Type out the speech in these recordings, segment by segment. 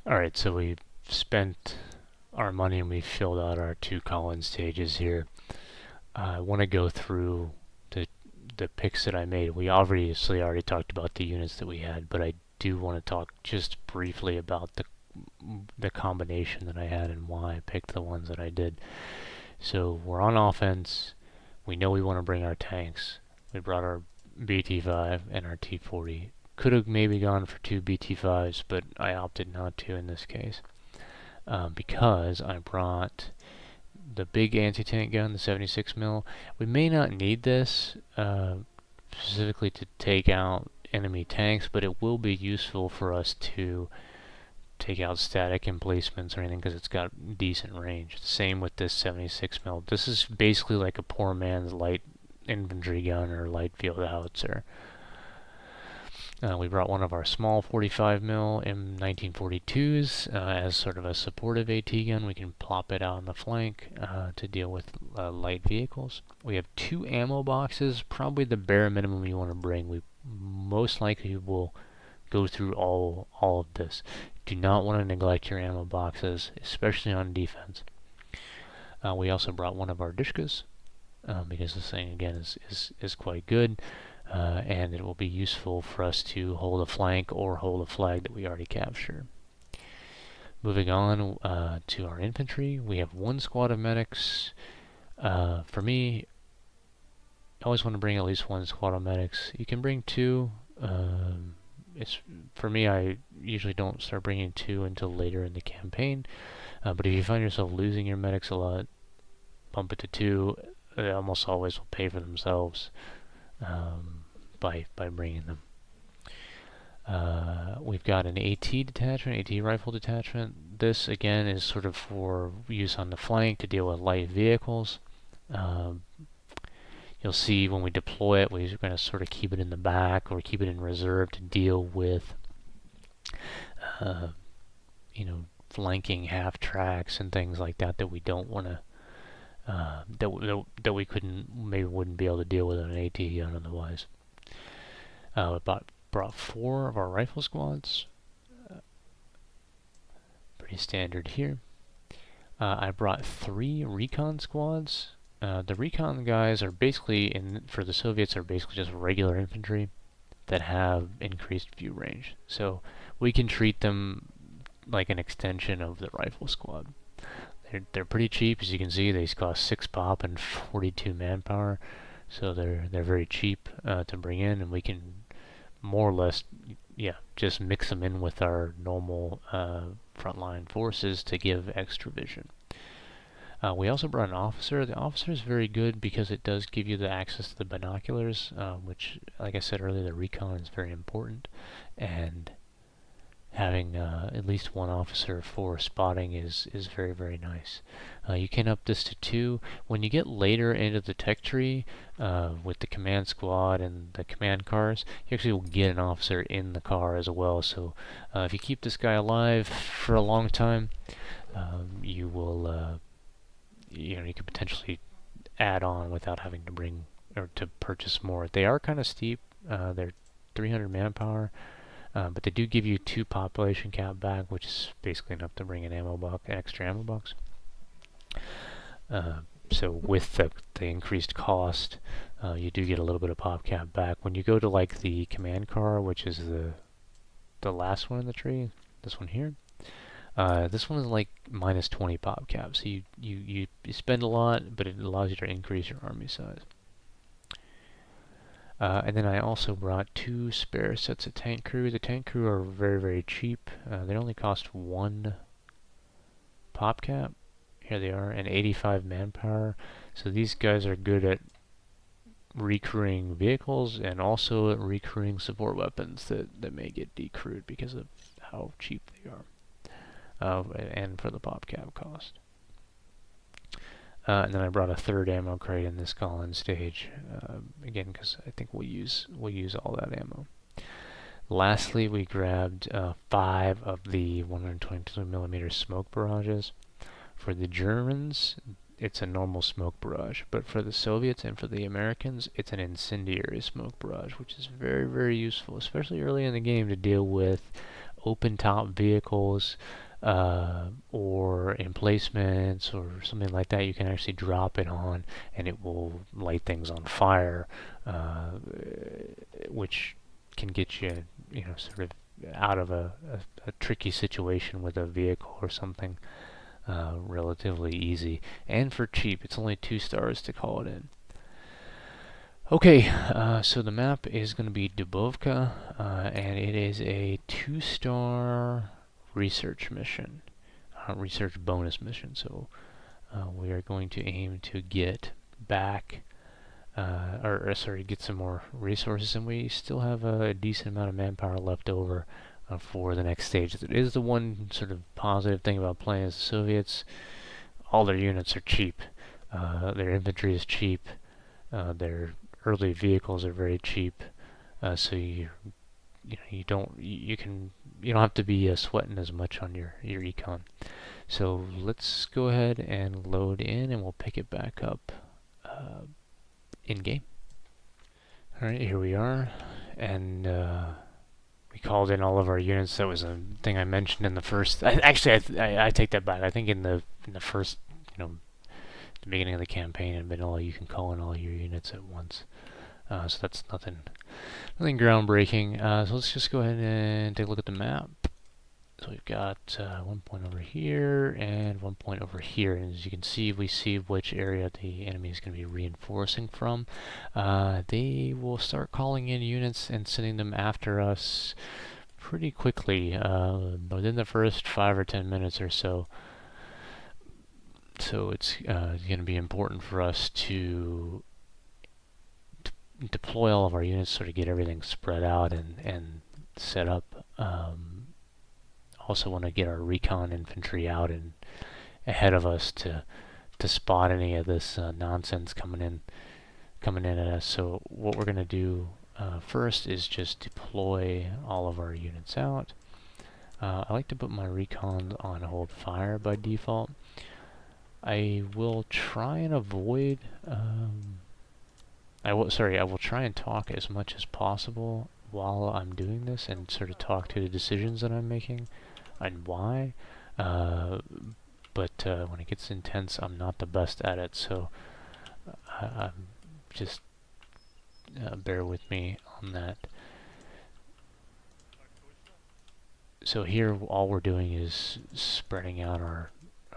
Alright, so we spent our money and we filled out our 2 colon stages here. I want to go through the the picks that I made. We obviously already talked about the units that we had, but I do want to talk just briefly about the combination that I had and why I picked the ones that I did. So we're on offense. We know we want to bring our tanks. We brought our BT5 and our T40. Could have maybe gone for 2 BT5s, but I opted not to in this case because I brought the big anti-tank gun, the 76 mil. We may not need this specifically to take out enemy tanks, but it will be useful for us to take out static emplacements or anything because it's got decent range. Same with this 76 mil. This is basically like a poor man's light infantry gun or light field howitzer. We brought one of our small 45 mil M1942s as sort of a supportive AT gun. We can plop it out on the flank to deal with light vehicles. We have 2 ammo boxes, probably the bare minimum you want to bring. We most likely will go through all of this. Do not want to neglect your ammo boxes, especially on defense. We also brought one of our Dishkas because this thing again is quite good. And it will be useful for us to hold a flank or hold a flag that we already captured. Moving on to our infantry, we have 1 squad of medics. For me, I always want to bring at least 1 squad of medics. You can bring 2. For me, I usually don't start bringing 2 until later in the campaign. But if you find yourself losing your medics a lot, bump it to 2. They almost always will pay for themselves. By bringing them. We've got an AT detachment, AT rifle detachment. This again is sort of for use on the flank to deal with light vehicles. You'll see when we deploy it, we're going to sort of keep it in the back or keep it in reserve to deal with, flanking half tracks and things like that that we don't want to. That we wouldn't be able to deal with an AT gun otherwise. We brought 4 of our rifle squads. Pretty standard here. I brought 3 recon squads. The recon guys are basically, for the Soviets, are basically just regular infantry that have increased view range. So we can treat them like an extension of the rifle squad. They're pretty cheap, as you can see. They cost 6 pop and 42 manpower, so they're very cheap to bring in, and we can more or less, just mix them in with our normal frontline forces to give extra vision. We also brought an officer. The officer is very good because it does give you the access to the binoculars, which, like I said earlier, the recon is very important, and having at least 1 officer for spotting is very, very nice. You can up this to 2. When you get later into the tech tree with the command squad and the command cars, you actually will get an officer in the car as well. So if you keep this guy alive for a long time, you will, you could potentially add on without having to bring or to purchase more. They are kind of steep. They're 300 manpower. But they do give you 2 population cap back, which is basically enough to bring an extra ammo box. So with the increased cost, you do get a little bit of pop cap back. When you go to like the command car, which is the last one in the tree, this one here, this one is like minus 20 pop cap. So you spend a lot, but it allows you to increase your army size. And then I also brought 2 spare sets of tank crew. The tank crew are very, very cheap. They only cost 1 pop cap. Here they are, and 85 manpower. So these guys are good at recrewing vehicles and also at recrewing support weapons that may get decrewed because of how cheap they are. And for the pop cap cost. And then I brought a 3rd ammo crate in this colon stage, again because I think we'll use all that ammo. Lastly, we grabbed 5 of the 122mm smoke barrages. For the Germans, it's a normal smoke barrage, but for the Soviets and for the Americans, it's an incendiary smoke barrage, which is very, very useful, especially early in the game to deal with open top vehicles or emplacements or something like that, you can actually drop it on and it will light things on fire, which can get you, sort of out of a tricky situation with a vehicle or something relatively easy. And for cheap, it's only 2 stars to call it in. Okay, so the map is going to be Dubovka, and it is a 2-star research mission, research bonus mission. So we are going to aim to get back, get some more resources, and we still have a decent amount of manpower left over for the next stage. It is the one sort of positive thing about playing as the Soviets. All their units are cheap. Their infantry is cheap. Their early vehicles are very cheap, so you don't have to be sweating as much on your econ. So let's go ahead and load in, and we'll pick it back up in game. All right, here we are, and we called in all of our units. That was a thing I mentioned in the first. Actually, I take that back. I think in the first, the beginning of the campaign in vanilla, you can call in all your units at once. So that's nothing groundbreaking. So let's just go ahead and take a look at the map. So we've got 1 point over here and 1 point over here, and as you can see, we see which area the enemy is going to be reinforcing from. They will start calling in units and sending them after us pretty quickly, within the first 5 or 10 minutes or so. So it's going to be important for us to deploy all of our units, sort of get everything spread out and set up. Also want to get our recon infantry out and ahead of us to spot any of this nonsense coming in at us. So what we're going to do first is just deploy all of our units out. I like to put my recon on hold fire by default. I will try and avoid. I will try and talk as much as possible while I'm doing this, and sort of talk to the decisions that I'm making and why. But when it gets intense, I'm not the best at it. So I'm just bear with me on that. So here, all we're doing is spreading out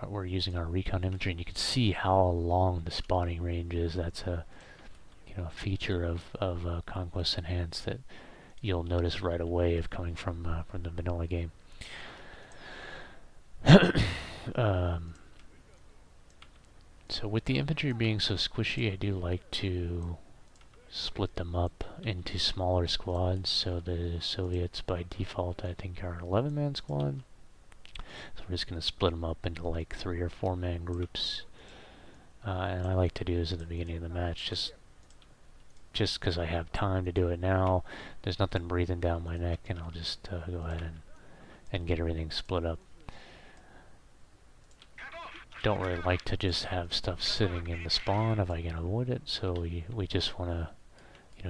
we're using our recon infantry, and you can see how long the spotting range is. That's a feature of Conquest Enhanced that you'll notice right away if coming from the vanilla game. So with the infantry being so squishy, I do like to split them up into smaller squads. So the Soviets by default, I think, are an 11-man squad. So we're just going to split them up into like 3 or 4-man groups. And I like to do this at the beginning of the match, just because I have time to do it now. There's nothing breathing down my neck, and I'll just go ahead and get everything split up. Don't really like to just have stuff sitting in the spawn if I can avoid it, so we just want to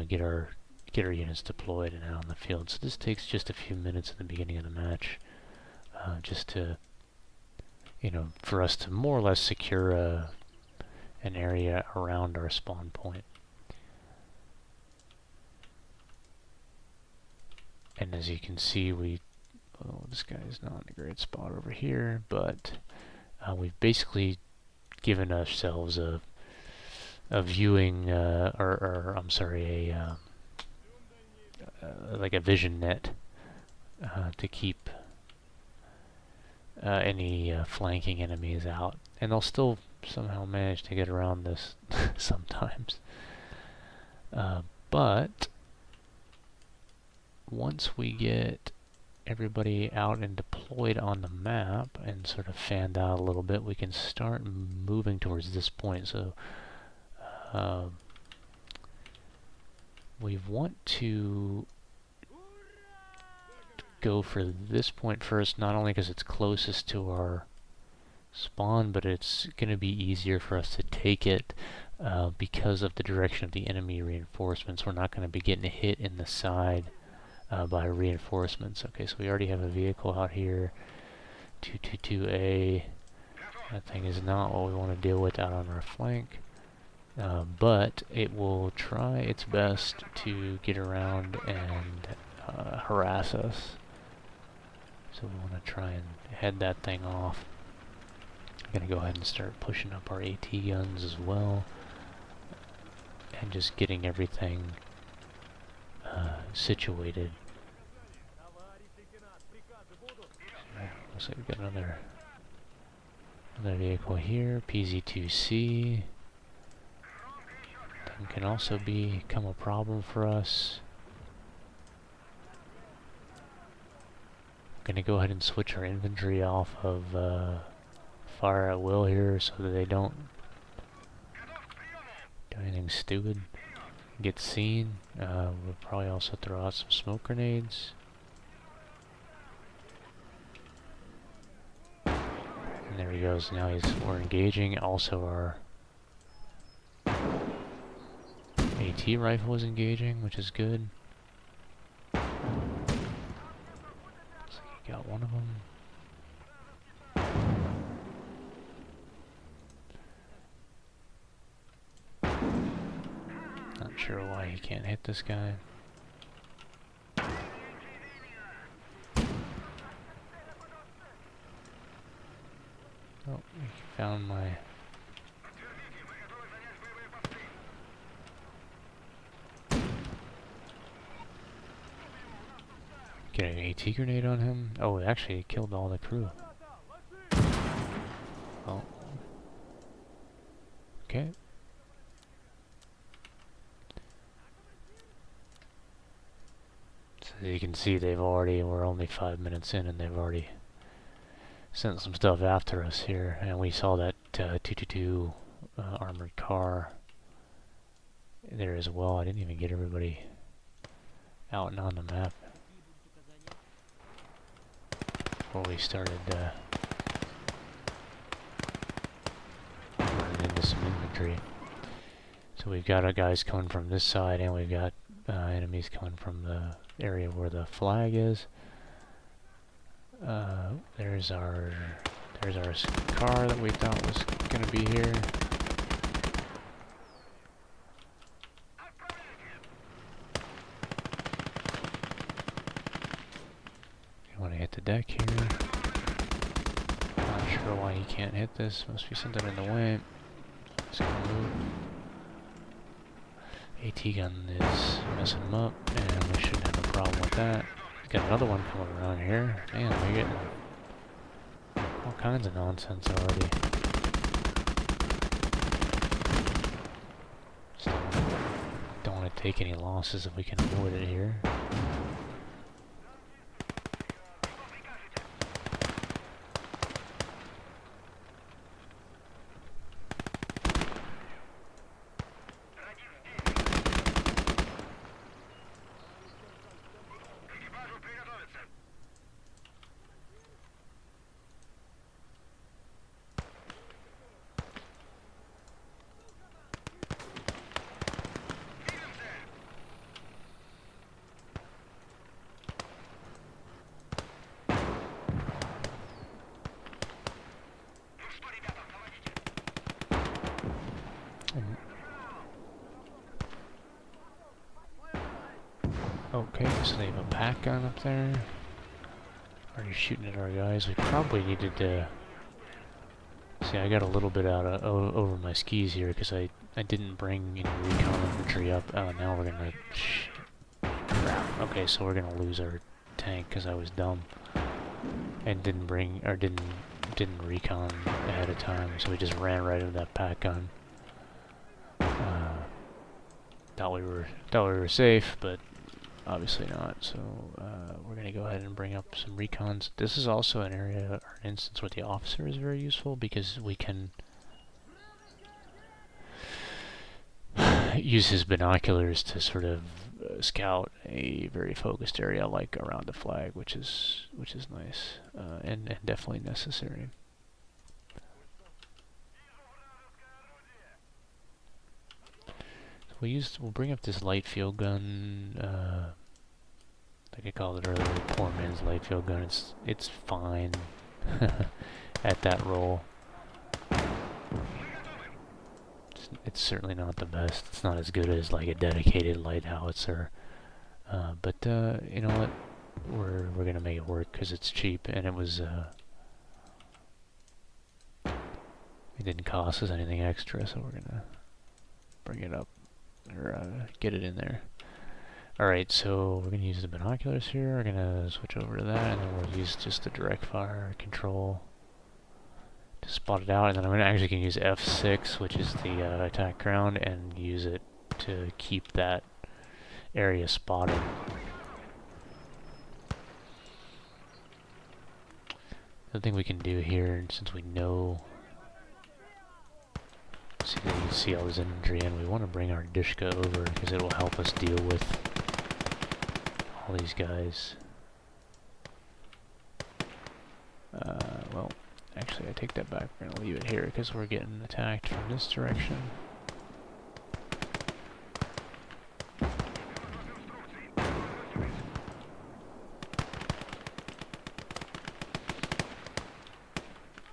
get our units deployed and out on the field. So this takes just a few minutes at the beginning of the match, just to for us to more or less secure an area around our spawn point. And as you can see, this guy is not in a great spot over here, but we've basically given ourselves a viewing, like a vision net to keep any flanking enemies out, and they'll still somehow manage to get around this sometimes. But once we get everybody out and deployed on the map and sort of fanned out a little bit, we can start moving towards this point. So we want to go for this point first, not only because it's closest to our spawn, but it's going to be easier for us to take it because of the direction of the enemy reinforcements. We're not going to be getting hit in the side by reinforcements. Okay, so we already have a vehicle out here. 222A. That thing is not what we want to deal with out on our flank. But it will try its best to get around and harass us. So we want to try and head that thing off. I'm going to go ahead and start pushing up our AT guns as well. And just getting everything situated. Looks like we've got another vehicle here, PZ2C. That can also become a problem for us. I'm gonna go ahead and switch our infantry off of fire at will here so that they don't do anything stupid, get seen. We'll probably also throw out some smoke grenades. And there he goes. Now we're engaging. Also, our AT rifle is engaging, which is good. Looks like he got one of them. Not sure why he can't hit this guy. Oh, we found my... Get an AT grenade on him? Oh, actually, it killed all the crew. Oh. Okay. So you can see we're only 5 minutes in and they've already sent some stuff after us here. And we saw that 222 armored car there as well. I didn't even get everybody out and on the map before we started running into some infantry. So we've got our guys coming from this side, and we've got enemies coming from the area where the flag is. There's our car that we thought was gonna be here. You want to hit the deck here. Not sure why he can't hit this. Must be something in the way. It's gonna move. AT gun is messing him up, and we shouldn't have a problem with that. Got another one coming around here. Man, we're getting all kinds of nonsense already. So, don't want to take any losses if we can avoid it here. Okay, so they have a pack gun up there. Already shooting at our guys. We probably needed to... See, I got a little bit out of over my skis here because I didn't bring any recon infantry up. Oh, now we're gonna... Crap. Okay, so we're gonna lose our tank because I was dumb and didn't recon ahead of time. So we just ran right into that pack gun. Thought we were safe, but obviously not. So we're going to go ahead and bring up some recons. This is also an area or an instance where the officer is very useful because we can use his binoculars to sort of scout a very focused area like around the flag, which is nice and definitely necessary. We'll bring up this light field gun like I called it earlier, poor man's light field gun. It's fine at that role. It's certainly not the best. It's not as good as like a dedicated light howitzer. But you know what? We're gonna make it work because it's cheap, and it was it didn't cost us anything extra, so we're gonna bring it up or get it in there. All right, so we're gonna use the binoculars here. We're gonna switch over to that, and then we'll use just the direct fire control to spot it out. And then I'm actually gonna use F6, which is the attack ground, and use it to keep that area spotted. The thing we can do here, since we know, see all this infantry, and we want to bring our Dishka over because it will help us deal with all these guys. Well, actually I take that back. We're going to leave it here because we're getting attacked from this direction.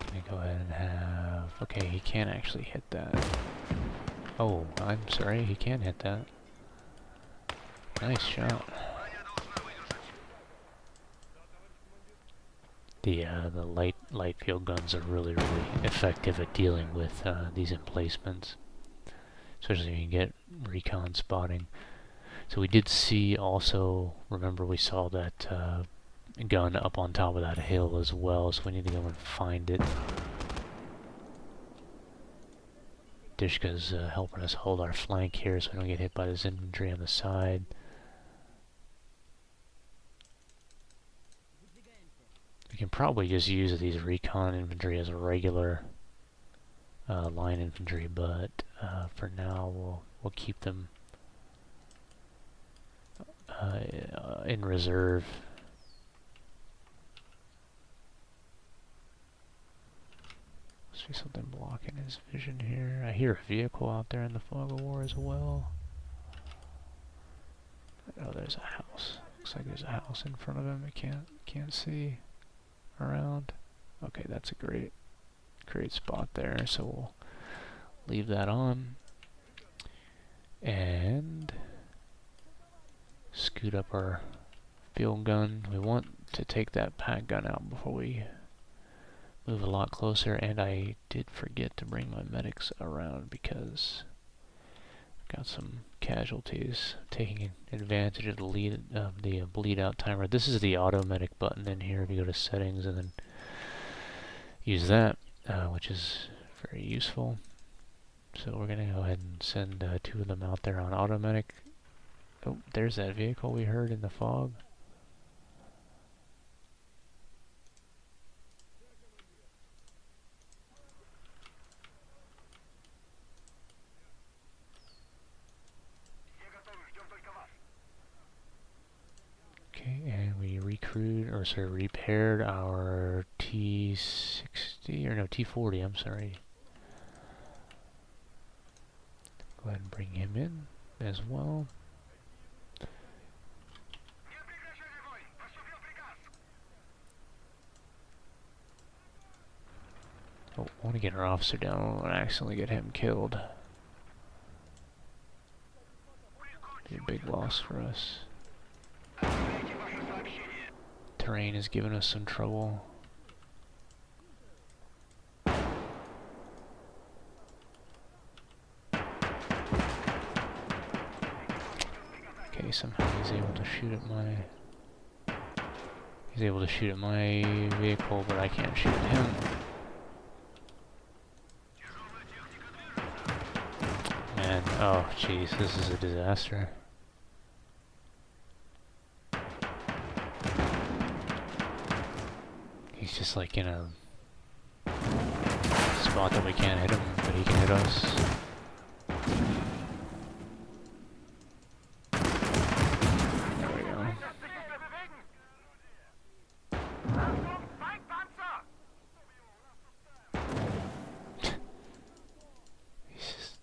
Let me go ahead and have... Okay, he can't actually hit that. Oh, I'm sorry, he can hit that. Nice shot. The light field guns are really effective at dealing with these emplacements, especially when you get recon spotting. So we did see also, remember we saw that gun up on top of that hill as well, so we need to go and find it. Dishka's helping us hold our flank here so we don't get hit by this infantry on the side. We can probably just use these recon infantry as a regular line infantry, but for now we'll keep them in reserve. See something blocking his vision here. I hear a vehicle out there in the fog of war as well. Oh, there's a house. Looks like there's a house in front of him. I can't see around. Okay, that's a great spot there. So we'll leave that on and scoot up our field gun. We want to take that pack gun out before we move a lot closer, and I did forget to bring my medics around because I've got some casualties. Taking advantage of the bleed out timer. This is the auto medic button in here. If you go to settings and then use that, which is very useful. So we're gonna go ahead and send 2 of them out there on auto medic. Oh, there's that vehicle we heard in the fog. Okay, and we repaired our T60, or no, T40, I'm sorry. Go ahead and bring him in as well. Oh, I want to get our officer down. I don't want to accidentally get him killed. Be a big loss for us. Terrain is giving us some trouble. Okay, somehow he's able to shoot at my vehicle, but I can't shoot at him. And oh jeez, this is a disaster. He's just like in a spot that we can't hit him, but he can hit us. There we go.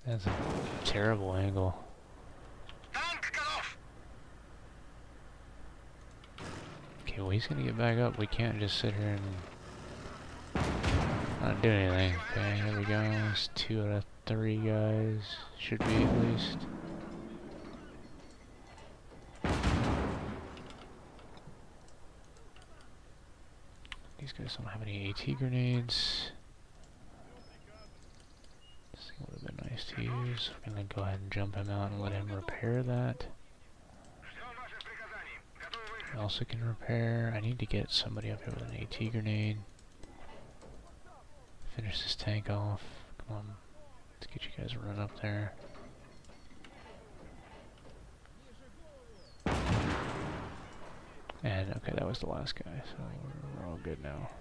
That's a terrible angle. well, he's gonna get back up. We can't just sit here and not do anything. Okay, here we go. It's 2 out of 3 guys. Should be at least. These guys don't have any AT grenades. This thing would have been nice to use. I'm gonna go ahead and jump him out and let him repair that. I also can repair. I need to get somebody up here with an AT grenade. Finish this tank off. Come on. Let's get you guys a run up there. And, okay, that was the last guy, so we're all good now.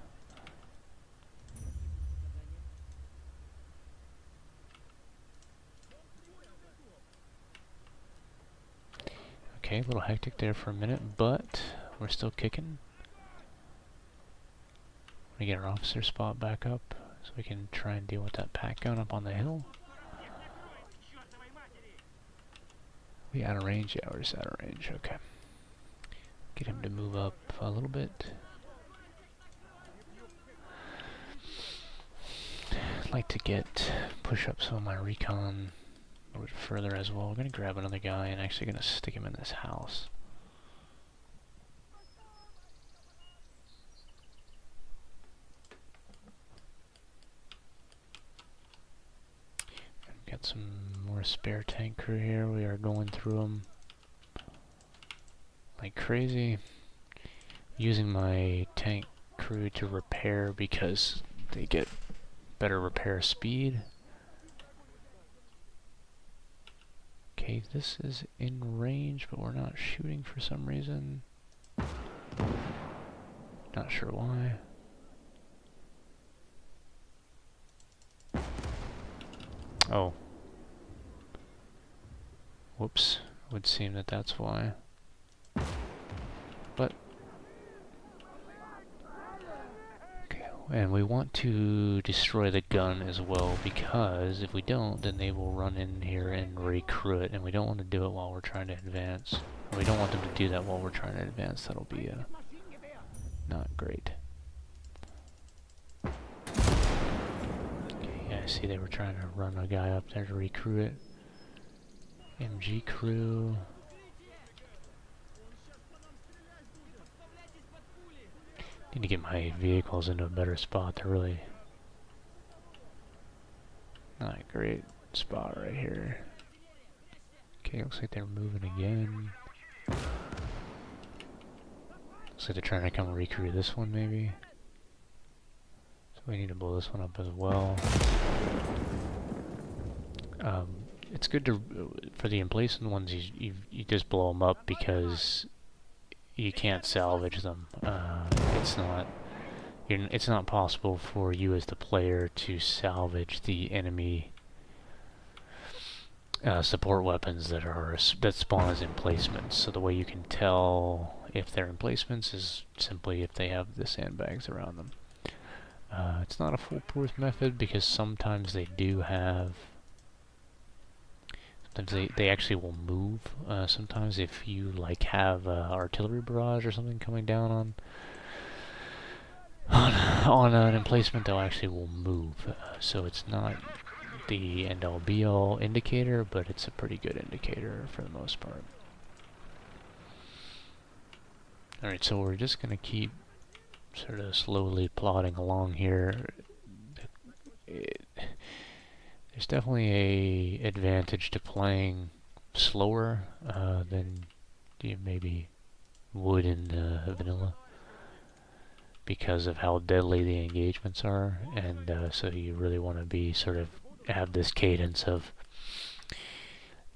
Okay, a little hectic there for a minute, but we're still kicking. We get our officer spot back up so we can try and deal with that pack gun up on the hill. We out of range? Yeah, we're just out of range. Okay. Get him to move up a little bit. I'd like to push up some of my recon a little bit further as well. We're going to grab another guy and actually going to stick him in this house. Got some more spare tank crew here. We are going through them like crazy. Using my tank crew to repair because they get better repair speed. Okay, this is in range, but we're not shooting for some reason. Not sure why. Oh. Whoops. Would seem that that's why. But okay, and we want to destroy the gun as well, because if we don't, then they will run in here and recruit, and we don't want to do it while we're trying to advance. We don't want them to do that while we're trying to advance. That'll be not great. Yeah, I see they were trying to run a guy up there to recruit. MG crew. Need to get my vehicles into a better spot. They're really not a great spot right here. Okay, looks like they're moving again. Looks like they're trying to come recruit this one maybe. So we need to blow this one up as well. It's good to, for the emplacement ones, you just blow them up because you can't salvage them. It's not possible for you as the player to salvage the enemy support weapons that spawn as emplacements. So the way you can tell if they're emplacements is simply if they have the sandbags around them. It's not a foolproof method because sometimes they do have. Sometimes they actually will move. Sometimes if you like have artillery barrage or something coming down on an emplacement, they'll actually will move. So it's not the end-all be-all indicator, but it's a pretty good indicator for the most part. Alright, so we're just going to keep sort of slowly plodding along here. There's definitely a advantage to playing slower than you maybe would in vanilla, because of how deadly the engagements are, and so you really want to be have this cadence of,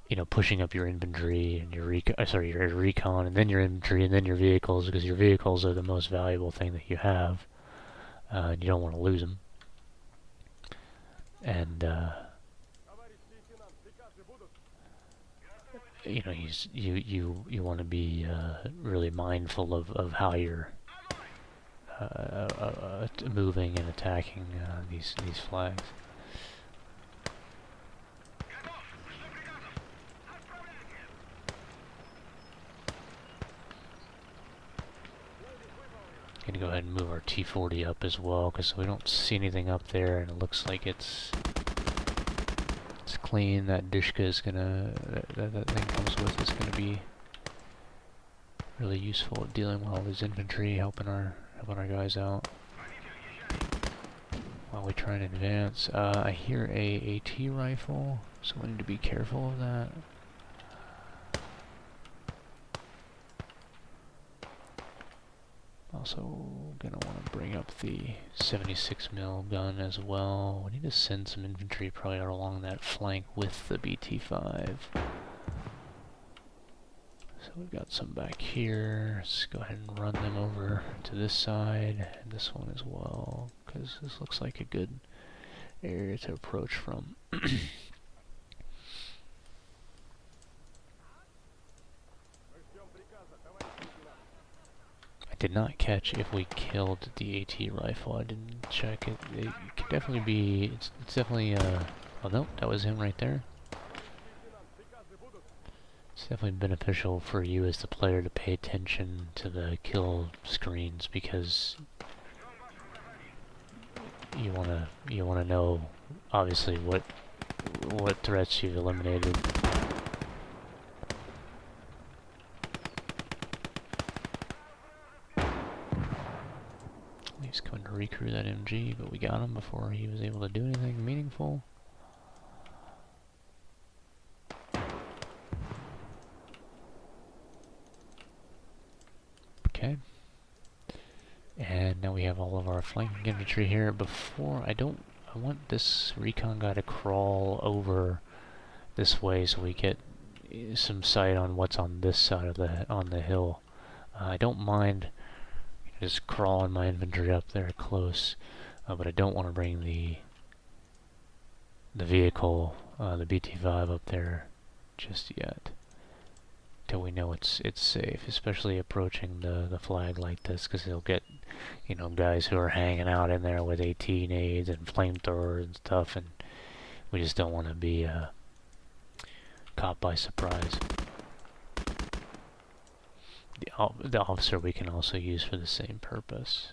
you know, pushing up your infantry and your recon, and then your infantry, and then your vehicles, because your vehicles are the most valuable thing that you have, and you don't want to lose them. And you know, you want to be really mindful of how you're moving and attacking these flags. ahead and move our T40 up as well, because we don't see anything up there, and it looks like it's clean. That Dishka is gonna, that thing comes with is gonna be really useful at dealing with all this infantry, helping our guys out while we try and advance. I hear a AT rifle, so we need to be careful of that. Also gonna want to bring up the 76mm gun as well. We need to send some infantry probably along that flank with the BT5. So we've got some back here. Let's go ahead and run them over to this side and this one as well, because this looks like a good area to approach from. I did not catch if we killed the AT rifle. I didn't check it. It could definitely be. It's definitely. Oh no, that was him right there. It's definitely beneficial for you as the player to pay attention to the kill screens, because you wanna know obviously what threats you've eliminated. He's coming to recrew that MG, but we got him before he was able to do anything meaningful. Okay. And now we have all of our flanking infantry here. Before, I want this recon guy to crawl over this way so we get some sight on what's on this side of the hill. I don't mind just crawling my infantry up there close, but I don't want to bring the vehicle, the BT5 up there just yet, till we know it's safe, especially approaching the flag like this, because they'll get, you know, guys who are hanging out in there with AT nades and flamethrowers and stuff, and we just don't want to be caught by surprise. The officer we can also use for the same purpose.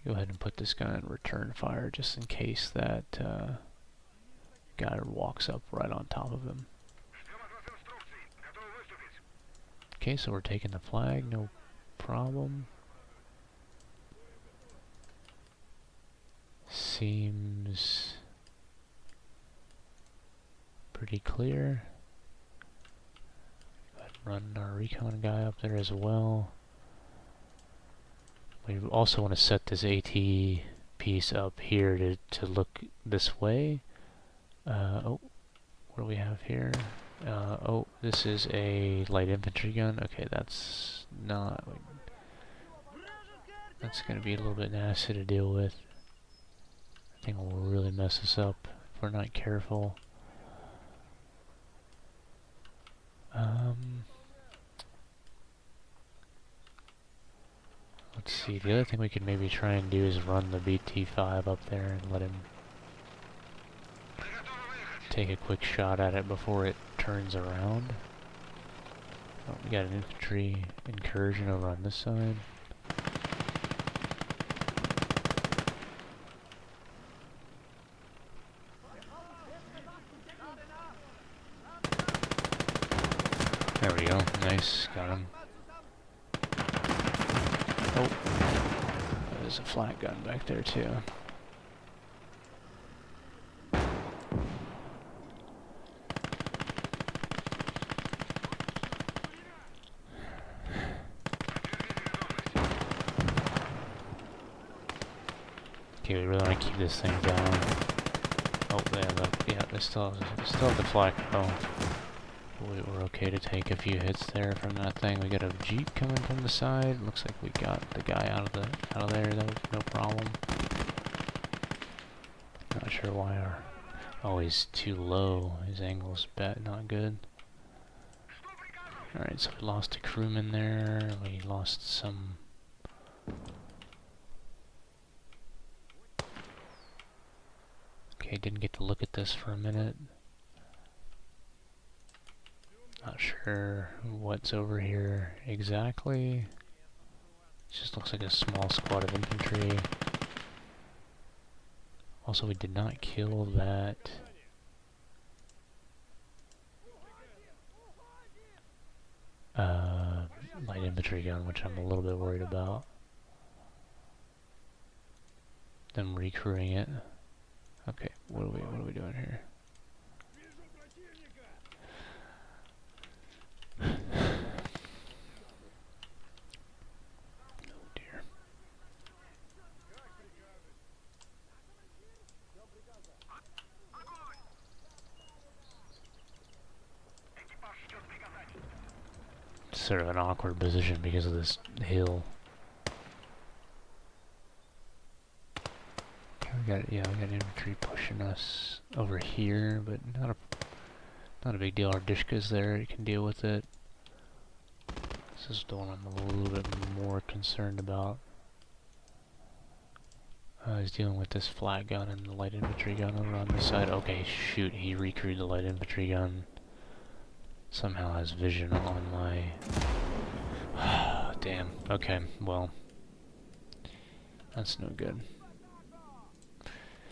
Go ahead and put this guy in return fire just in case that guy walks up right on top of him. Okay, so we're taking the flag, no problem. Seems pretty clear. Go ahead and run our recon guy up there as well. We also want to set this AT piece up here to look this way. Oh, what do we have here? Oh, this is a light infantry gun. Okay, that's not... That's going to be a little bit nasty to deal with. I think will really mess us up if we're not careful. Let's see, the other thing we could maybe try and do is run the BT5 up there and let him take a quick shot at it before it turns around. Oh, we got an infantry incursion over on this side. There we go, nice, got him. Oh, there's a flat gun back there too. Okay, we really want to keep this thing down. Oh, yeah, they still have the flak. Oh, we're okay to take a few hits there from that thing. We got a jeep coming from the side. Looks like we got the guy out of there. That was no problem. Not sure why our... Oh, he's too low. His angle's not good. Alright, so we lost a crewman there. We lost some... Okay, didn't get to look at this for a minute. not sure what's over here exactly. It just looks like a small squad of infantry. Also, we did not kill that light infantry gun, which I'm a little bit worried about. Them recrewing it. Okay, what are we doing here? Oh dear. It's sort of an awkward position because of this hill. Okay, we got infantry pushing us over here, but not a big deal. Our Dishka's there, you can deal with it. This is the one I'm a little bit more concerned about. He's dealing with this flat gun and the light infantry gun over on this side. Okay, shoot, he recrewed the light infantry gun. Somehow has vision on my... Damn, okay, well. That's no good.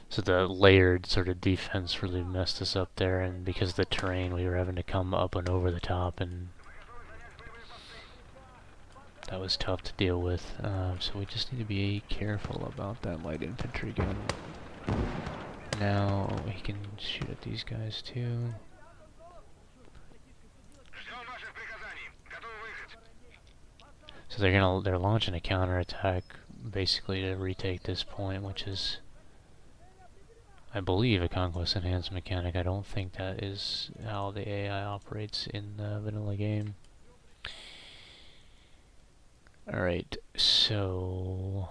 So the layered sort of defense really messed us up there, and because of the terrain we were having to come up and over the top, and that was tough to deal with. So we just need to be careful about that light infantry gun. Now he can shoot at these guys too. So they're launching a counterattack basically to retake this point, which is, I believe, a Conquest Enhanced mechanic. I don't think that is how the AI operates in the vanilla game. Alright, so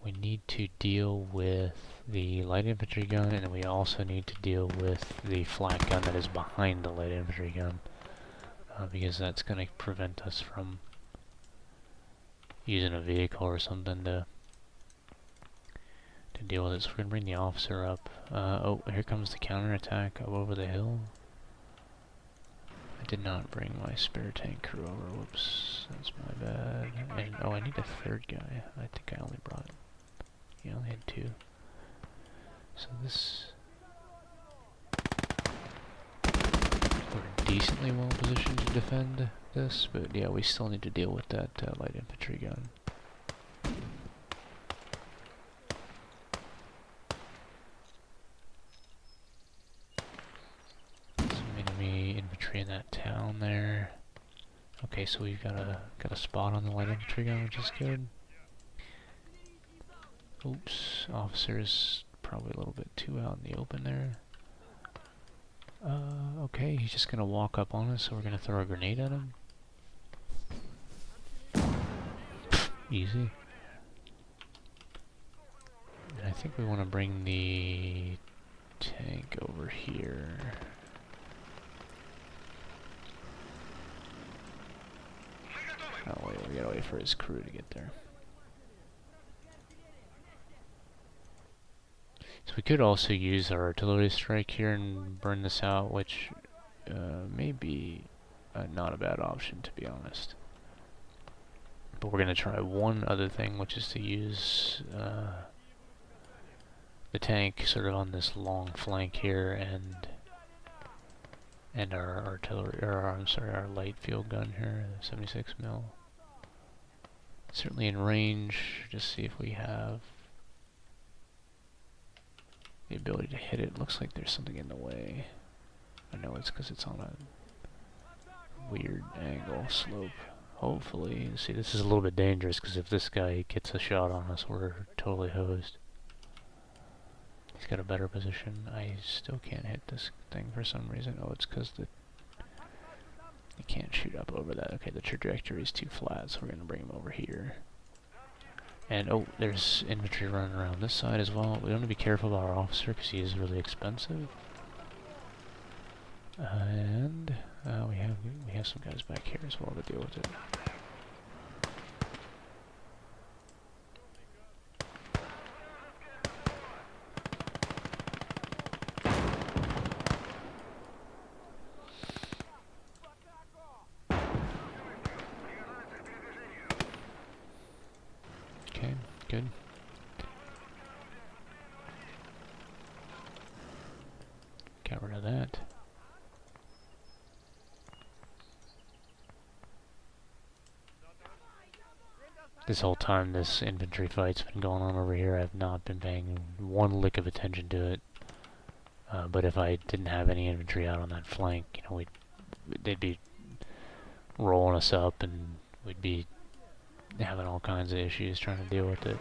we need to deal with the light infantry gun, and then we also need to deal with the flak gun that is behind the light infantry gun, because that's going to prevent us from using a vehicle or something to deal with it. So we're going to bring the officer up. Oh, here comes the counterattack up over the hill. I did not bring my spare tank crew over. Whoops, that's my bad. And oh, I need a third guy. I think I only brought... Yeah, I only had two. So this... We're decently well positioned to defend this, but yeah, we still need to deal with that light infantry gun. In that town there. Okay, so we've got a spot on the light infantry gun, which is good. Oops, officer's probably a little bit too out in the open there. Okay, he's just gonna walk up on us, so we're gonna throw a grenade at him. Easy. And I think we want to bring the tank over here. Oh wait, we gotta wait for his crew to get there. So we could also use our artillery strike here and burn this out, which may be not a bad option, to be honest. But we're gonna try one other thing, which is to use the tank sort of on this long flank here, and our artillery, or I'm sorry, our light field gun here, the 76 mil. Certainly in range, just see if we have the ability to hit it. Looks like there's something in the way. I know it's because it's on a weird angle, slope. Hopefully, see, this is a little bit dangerous because if this guy gets a shot on us, we're totally hosed. He's got a better position. I still can't hit this thing for some reason. Oh, it's because you can't shoot up over that. Okay, the trajectory is too flat, so we're going to bring him over here. And, oh, there's infantry running around this side as well. We want to be careful about our officer because he is really expensive. And we have some guys back here as well to deal with it. good. Got rid of that. This whole time this infantry fight's been going on over here, I've not been paying one lick of attention to it. But if I didn't have any infantry out on that flank, you know, they'd be rolling us up, and we'd be having all kinds of issues trying to deal with it.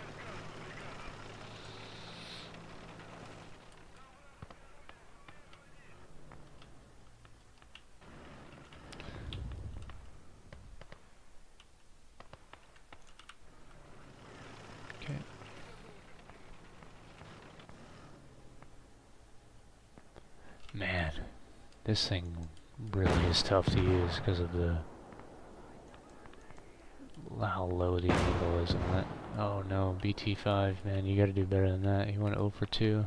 Man, this thing really is tough to use because of how low the angle is on it. Oh no, BT5, man, you gotta do better than that. You went 0 for 2.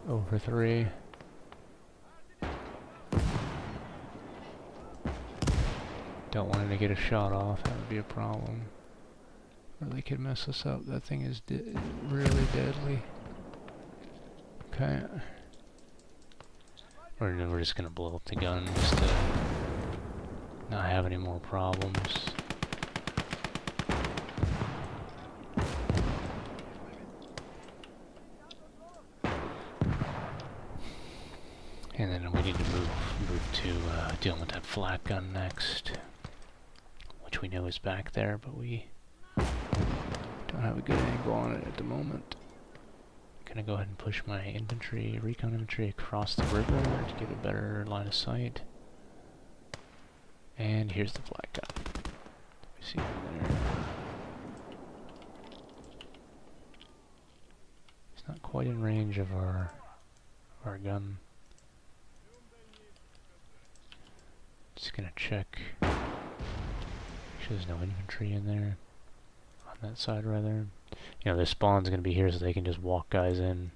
0 for 3. Don't want him to get a shot off, that would be a problem. Really could mess us up. That thing is really deadly. Okay. We're just gonna blow up the gun just to not have any more problems. And then we need to move to dealing with that flak gun next, which we know is back there, but we don't have a good angle on it at the moment. Gonna go ahead and push my infantry, recon infantry across the river to get a better line of sight. And here's the flak gun. We see him there. He's not quite in range of our gun. Just gonna check. Make sure there's no infantry in there. On that side, rather. You know, their spawn's gonna be here so they can just walk guys in.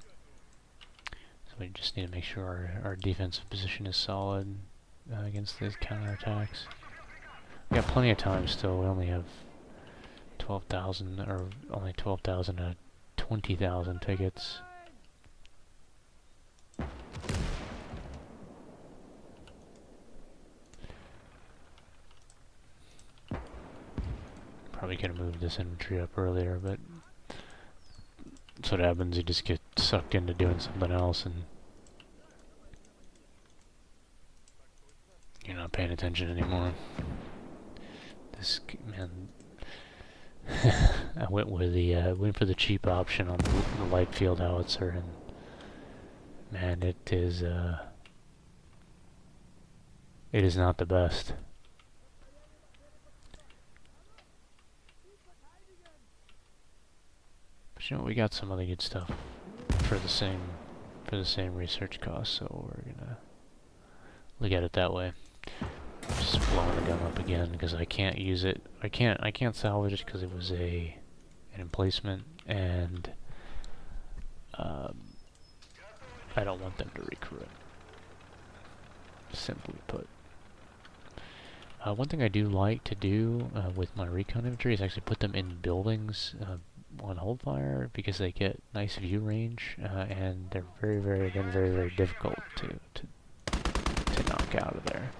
So we just need to make sure our defensive position is solid against these counterattacks. We got plenty of time still. We only have 12,000, or only 12,000 to 20,000 tickets. Probably could have moved this infantry up earlier, but that's what happens. You just get sucked into doing something else, and you're not paying attention anymore. This man, I went with went for the cheap option on the light field howitzer, and man, it is not the best. But you know, we got some other good stuff for the same research cost, so we're gonna look at it that way. Just blowing the gun up again because I can't use it. I can't salvage it because it was an emplacement, and I don't want them to recruit. Simply put. One thing I do like to do with my recon infantry is actually put them in buildings on hold fire, because they get nice view range, and they're very difficult to knock out of there.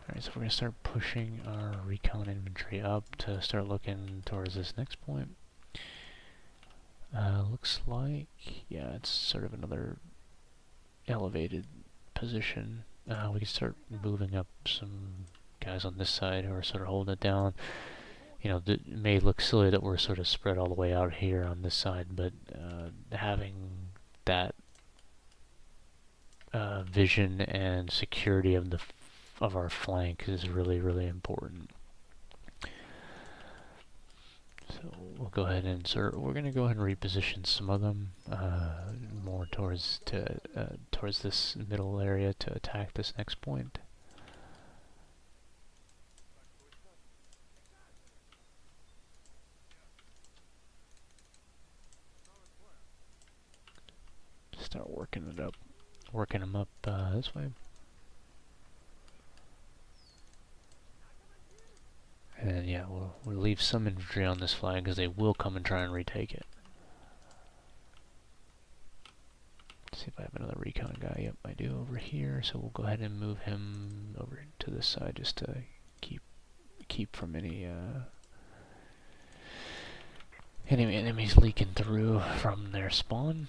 Alright, so we're going to start pushing our recon infantry up to start looking towards this next point. Looks like, yeah, it's sort of another elevated position. We can start moving up some guys on this side who are sort of holding it down. You know, it may look silly that we're sort of spread all the way out here on this side, but having that vision and security of our flank is really important. So we'll go ahead and we're going to go ahead and reposition some of them more towards this middle area to attack this next point. start working them up this way. And yeah, we'll leave some infantry on this flag because they will come and try and retake it. Let's see if I have another recon guy. Yep, I do over here. So we'll go ahead and move him over to this side just to keep from any enemies leaking through from their spawn.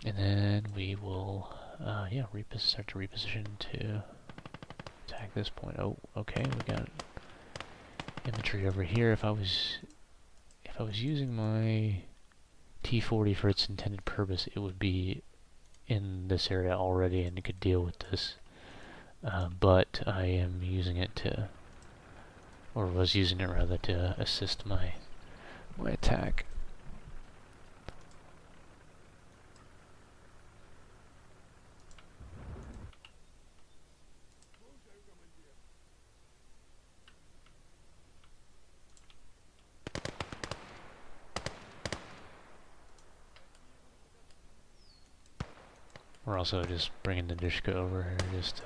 And then we will start to reposition to attack this point. Oh, okay, we got infantry over here. If I was using my T-40 for its intended purpose, it would be in this area already and it could deal with this. But I am using it to, or was using it rather, to assist my attack. We're also just bringing the Dishka over here just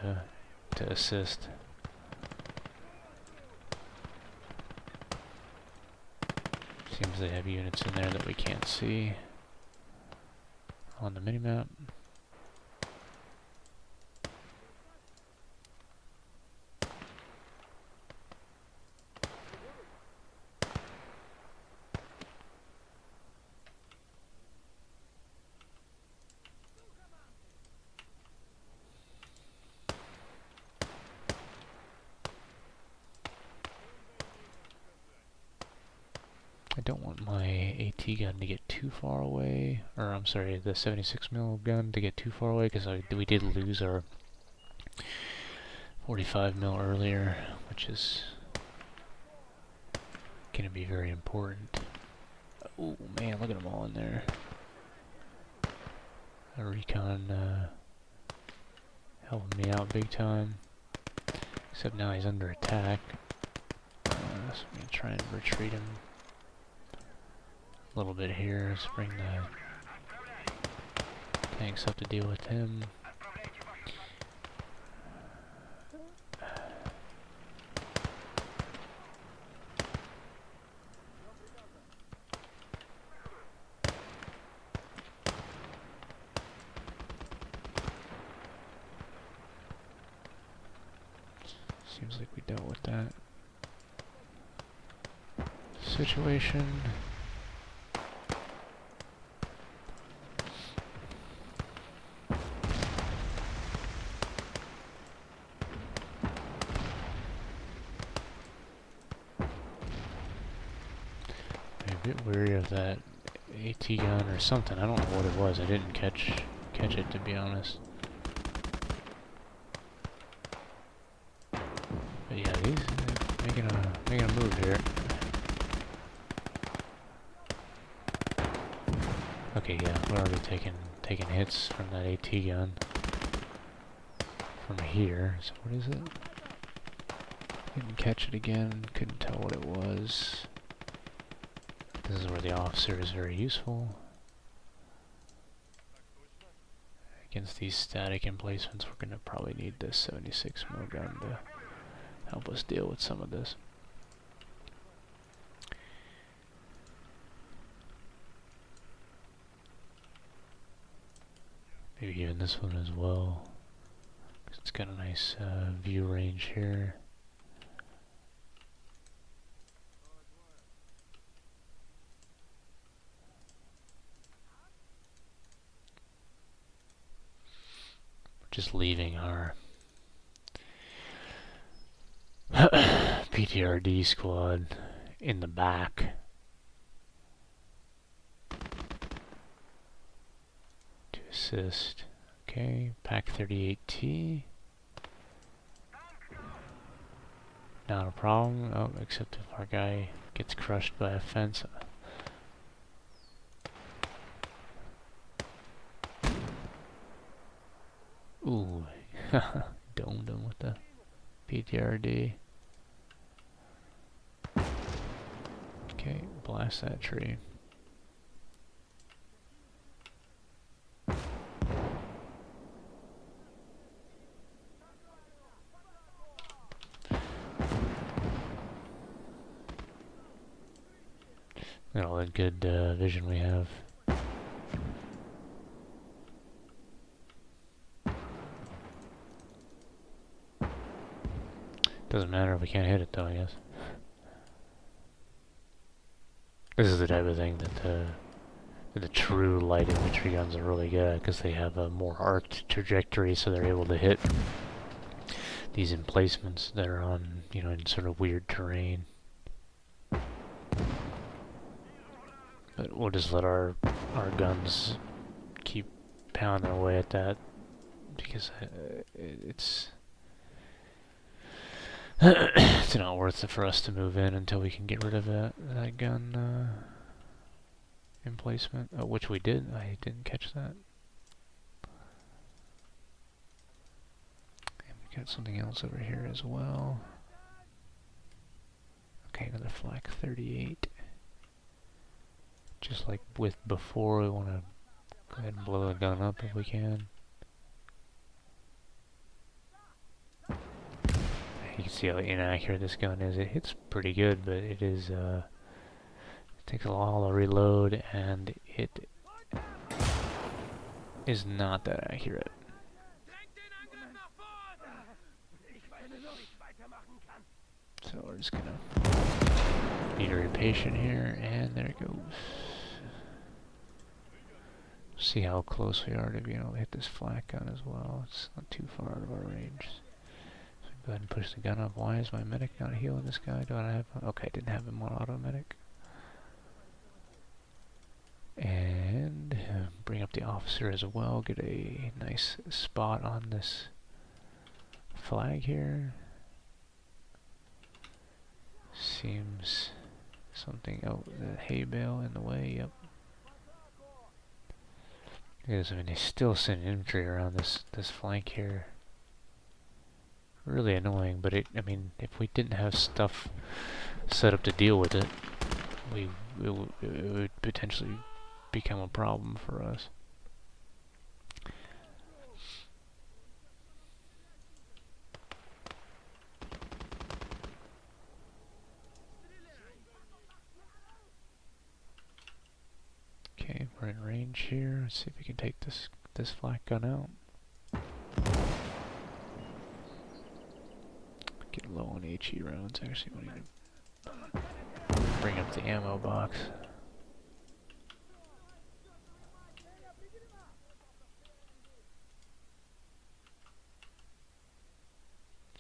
to assist. Seems they have units in there that we can't see on the minimap. I don't want my AT gun to get too far away, or I'm sorry, the 76mm gun to get too far away, because we did lose our 45mm earlier, which is going to be very important. Oh man, look at them all in there. A recon helping me out big time, except now he's under attack, so I'm going to try and retreat him a little bit here. Let's bring the tanks up to deal with him. Seems like we dealt with that situation. A bit weary of that AT gun or something. I don't know what it was. I didn't catch it, to be honest. But yeah, these making a move here. Okay, yeah, we're already taking hits from that AT gun from here. So what is it? Didn't catch it again. Couldn't tell what it was. This is where the officer is very useful against these static emplacements. We're gonna probably need this 76mm gun to help us deal with some of this. Maybe even this one as well, 'cause it's got a nice view range here. Just leaving our PTRD squad in the back to assist. Okay, Pack 38T. Not a problem. Oh, except if our guy gets crushed by a fence. Ooh, domed him with the PTRD. Okay, blast that tree. Look at all the good vision we have. Doesn't matter if we can't hit it though, I guess. This is the type of thing that the true light infantry guns are really good at, because they have a more arced trajectory, so they're able to hit these emplacements that are on, you know, in sort of weird terrain. But we'll just let our guns keep pounding away at that, because it's it's not worth it for us to move in until we can get rid of that gun emplacement, which we did. I didn't catch that. And we got something else over here as well. Okay, another flak 38. Just like with before, we want to go ahead and blow the gun up if we can. You can see how inaccurate this gun is. It hits pretty good, but it is it takes a while to reload, and it is not that accurate. So we're just gonna be very patient here, and there it goes. See how close we are to being able to hit this flak gun as well. It's not too far out of our range. So go ahead and push the gun up. Why is my medic not healing this guy? Do I have... Okay, I didn't have him on auto medic. And bring up the officer as well. Get a nice spot on this flag here. Seems something... Oh, the hay bale in the way. Yep. Because, I mean, they still send infantry around this flank here. Really annoying, but I mean, if we didn't have stuff set up to deal with it, it would potentially become a problem for us. Okay, we're in range here. Let's see if we can take this flak gun out. Get low on HE rounds. Actually, we need to bring up the ammo box.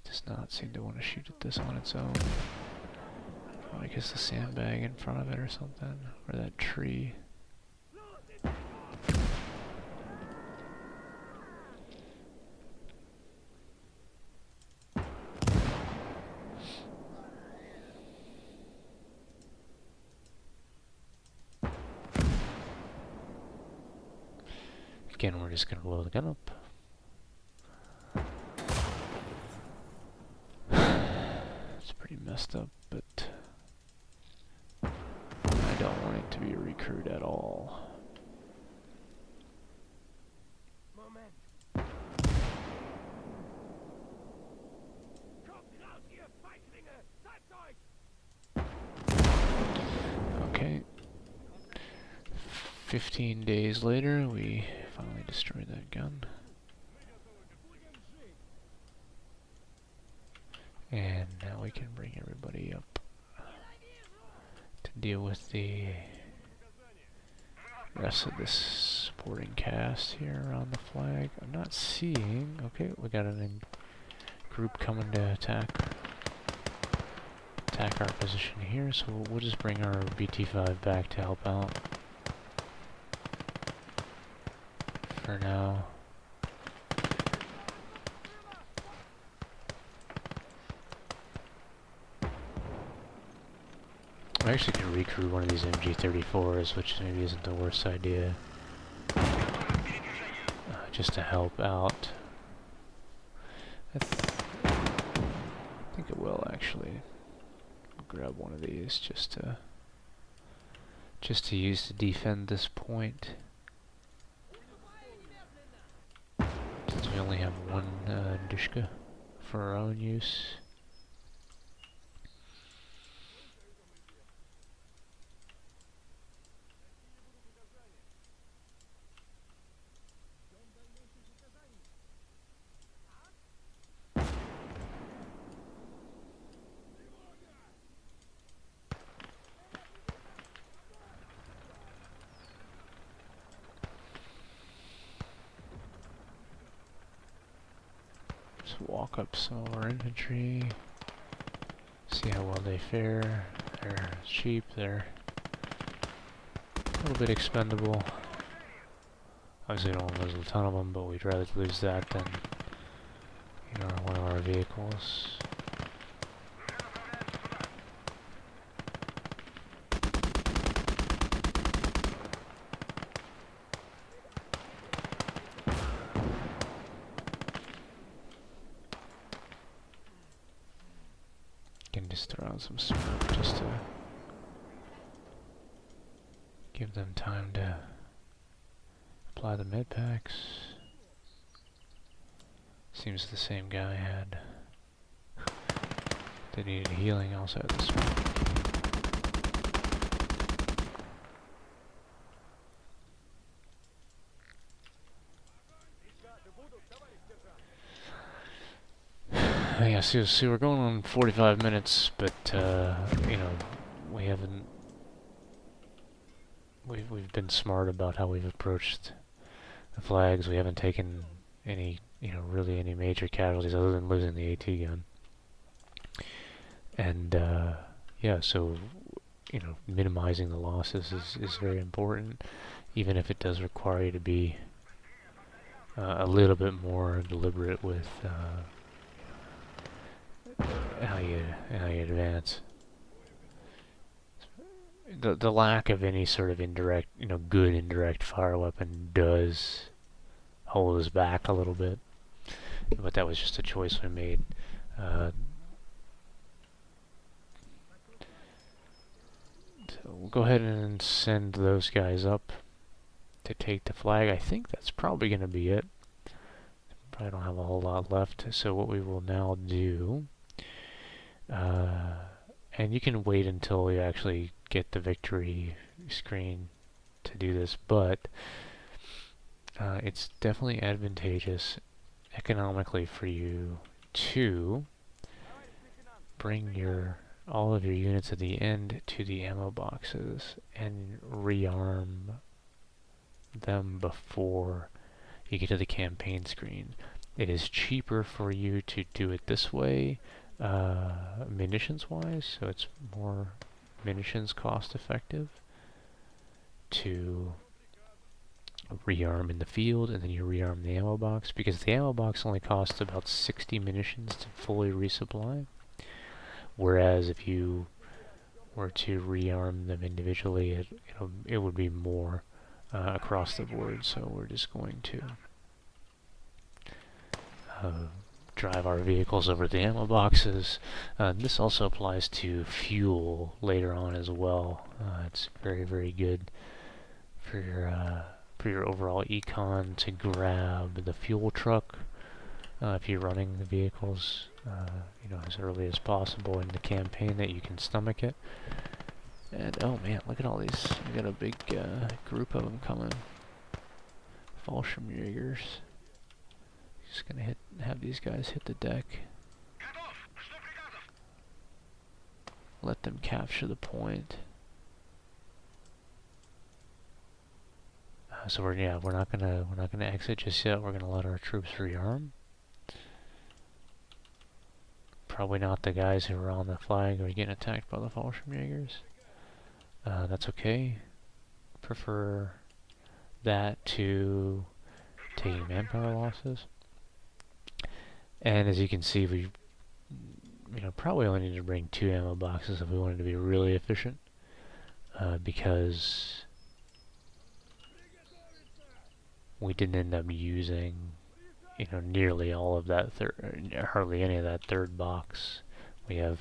Does not seem to want to shoot at this on its own. Probably because the sandbag in front of it or something, or that tree. Again, we're just going to blow the gun up. It's pretty messed up, but I don't want it to be a recruit at all. Okay. 15 days later, we finally destroyed that gun. And now we can bring everybody up to deal with the rest of this supporting cast here around the flag. I'm not seeing... Okay, we got a group coming to attack our position here, so we'll just bring our BT-5 back to help out for now. I actually could recruit one of these MG-34s, which maybe isn't the worst idea, just to help out. I think it will actually. Grab one of these just to use to defend this point, since we only have one Dushka for our own use. walk up some of our infantry. See how well they fare. They're cheap, they're a little bit expendable. Obviously we don't want to lose a ton of them, but we'd rather lose that than, you know, one of our vehicles. Can just throw out some smoke just to give them time to apply the med packs. Seems the same guy had. They needed healing, also had the smoke. Yeah, see, we're going on 45 minutes, but you know, we haven't. We've been smart about how we've approached the flags. We haven't taken any, you know, really any major casualties other than losing the AT gun. And yeah, so you know, minimizing the losses is very important, even if it does require you to be a little bit more deliberate with how you advance. The lack of any sort of indirect, you know, good indirect fire weapon does hold us back a little bit, but that was just a choice we made. So we'll go ahead and send those guys up to take the flag. I think that's probably going to be it. Probably don't have a whole lot left. So what we will now do, and you can wait until you actually get the victory screen to do this, but it's definitely advantageous economically for you to bring all of your units at the end to the ammo boxes and rearm them before you get to the campaign screen. It is cheaper for you to do it this way, munitions wise, so it's more munitions cost effective to rearm in the field and then you rearm the ammo box, because the ammo box only costs about 60 munitions to fully resupply, whereas if you were to rearm them individually, it would be more across the board. So we're just going to drive our vehicles over the ammo boxes. This also applies to fuel later on as well. It's very, very good for your overall econ to grab the fuel truck if you're running the vehicles, you know, as early as possible in the campaign that you can stomach it. And oh man, look at all these! We got a big group of them coming. Fallschirmjägers. Just gonna have these guys hit the deck. Let them capture the point. So we're not gonna exit just yet. We're gonna let our troops rearm. Probably not the guys who are on the flag or getting attacked by the Fallschirmjägers. That's okay. Prefer that to taking manpower losses. And as you can see, we probably only need to bring 2 ammo boxes if we wanted to be really efficient, because we didn't end up using, nearly all of that hardly any of that third box. We have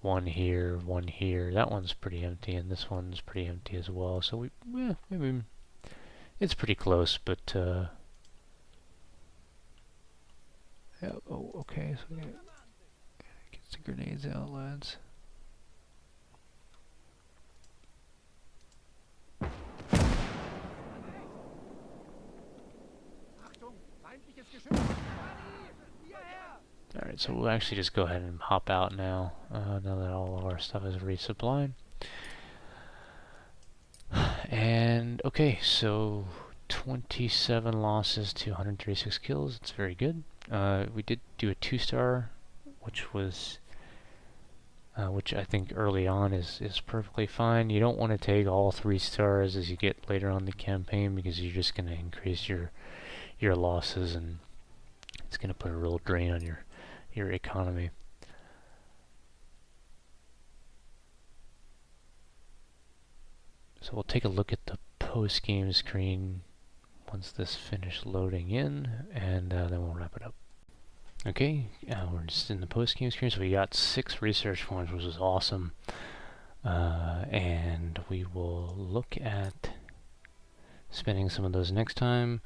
one here, one here. That one's pretty empty, and this one's pretty empty as well. So maybe it's pretty close, but yeah. Oh, okay. So we gotta get the grenades out, lads. Alright, so we'll actually just go ahead and hop out now, now that all of our stuff is resupplied. And, okay, so 27 losses to 136 kills, it's very good. We did do a 2-star, which was which I think early on is perfectly fine. You don't want to take all 3 stars as you get later on the campaign, because you're just going to increase your losses, and it's going to put a real drain on your economy. So we'll take a look at the post-game screen once this finishes loading in, and then we'll wrap it up. Okay, we're just in the post-game screen, so we got 6 research points, which is awesome. And we will look at spending some of those next time.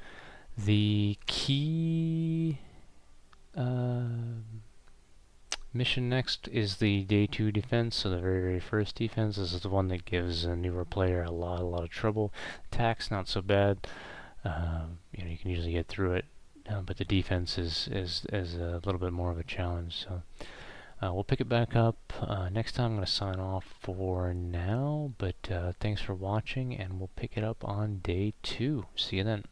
The key mission next is the day 2 defense, so the very first defense. This is the one that gives a newer player a lot of trouble. Attack's not so bad. You can usually get through it, but the defense is a little bit more of a challenge. So we'll pick it back up next time. I'm going to sign off for now, but thanks for watching, and we'll pick it up on day 2. See you then.